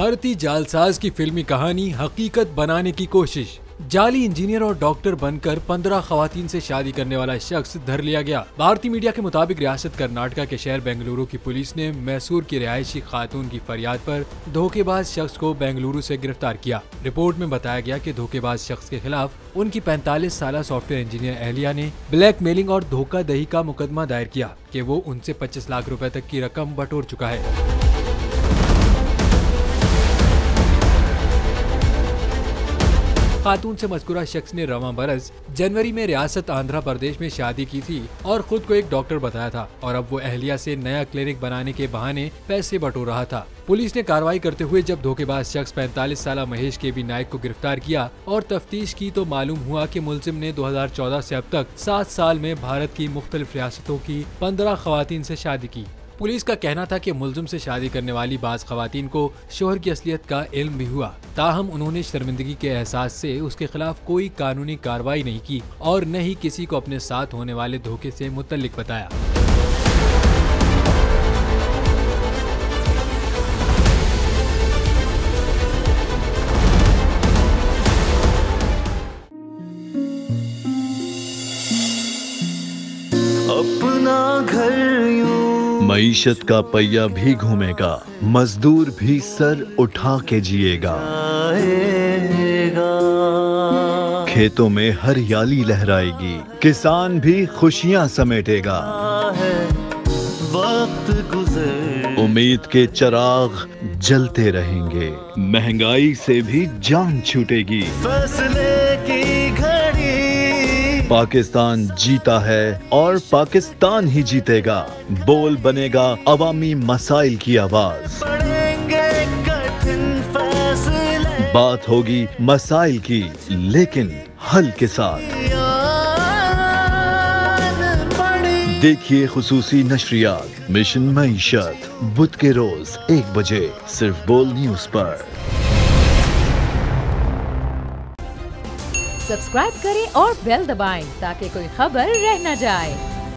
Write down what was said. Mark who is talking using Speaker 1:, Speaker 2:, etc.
Speaker 1: भारतीय जालसाज की फिल्मी कहानी हकीकत बनाने की कोशिश। जाली इंजीनियर और डॉक्टर बनकर 15 खवातीन से शादी करने वाला शख्स धर लिया गया। भारतीय मीडिया के मुताबिक रियासत कर्नाटका के शहर बेंगलुरु की पुलिस ने मैसूर की रिहायशी खातून की फरियाद पर धोखेबाज शख्स को बेंगलुरु से गिरफ्तार किया। रिपोर्ट में बताया गया कि धोखेबाज शख्स के खिलाफ उनकी 45 साल सॉफ्टवेयर इंजीनियर अहलिया ने ब्लैकमेलिंग और धोखाधड़ी का मुकदमा दायर किया कि वो उनसे 25 लाख रुपए तक की रकम बटोर चुका है। खातून से मज़कूरा शख्स ने रवां बरस जनवरी में रियासत आंध्र प्रदेश में शादी की थी और खुद को एक डॉक्टर बताया था और अब वो अहलिया से नया क्लिनिक बनाने के बहाने पैसे बटोर रहा था। पुलिस ने कार्रवाई करते हुए जब धोखेबाज शख्स 45 साल महेश के बी नायक को गिरफ्तार किया और तफ्तीश की तो मालूम हुआ कि मुलजिम ने 2014 से अब तक 7 साल में भारत की मुख्तलिफ रियासतों की 15 खवातीन से शादी की। पुलिस का कहना था कि मुलजिम से शादी करने वाली बाज खवातीन को शोहर की असलियत का इल्म भी हुआ, ताहम उन्होंने शर्मिंदगी के एहसास से उसके खिलाफ कोई कानूनी कार्रवाई नहीं की और न ही किसी को अपने साथ होने वाले धोखे से मुतल्लिक बताया।
Speaker 2: अपना घर
Speaker 3: मईशत का पहिया भी घूमेगा, मजदूर भी सर उठा के जिएगा। खेतों में हरियाली लहराएगी, किसान भी खुशियां समेटेगा।
Speaker 2: वक्त गुजर
Speaker 3: उम्मीद के चिराग जलते रहेंगे, महंगाई से भी जान छूटेगी।
Speaker 2: फैसले की घड़ी
Speaker 3: पाकिस्तान जीता है और पाकिस्तान ही जीतेगा। बोल बनेगा अवामी मसाइल की आवाज।
Speaker 2: पड़ेंगे कठिन फैसले,
Speaker 3: बात होगी मसाइल की लेकिन हल के साथ। देखिए खुसूसी नशरियात मिशन मईशत बुध के रोज 1 बजे सिर्फ बोल न्यूज पर।
Speaker 4: सब्सक्राइब करें और बेल दबाएं ताकि कोई खबर रह न जाए।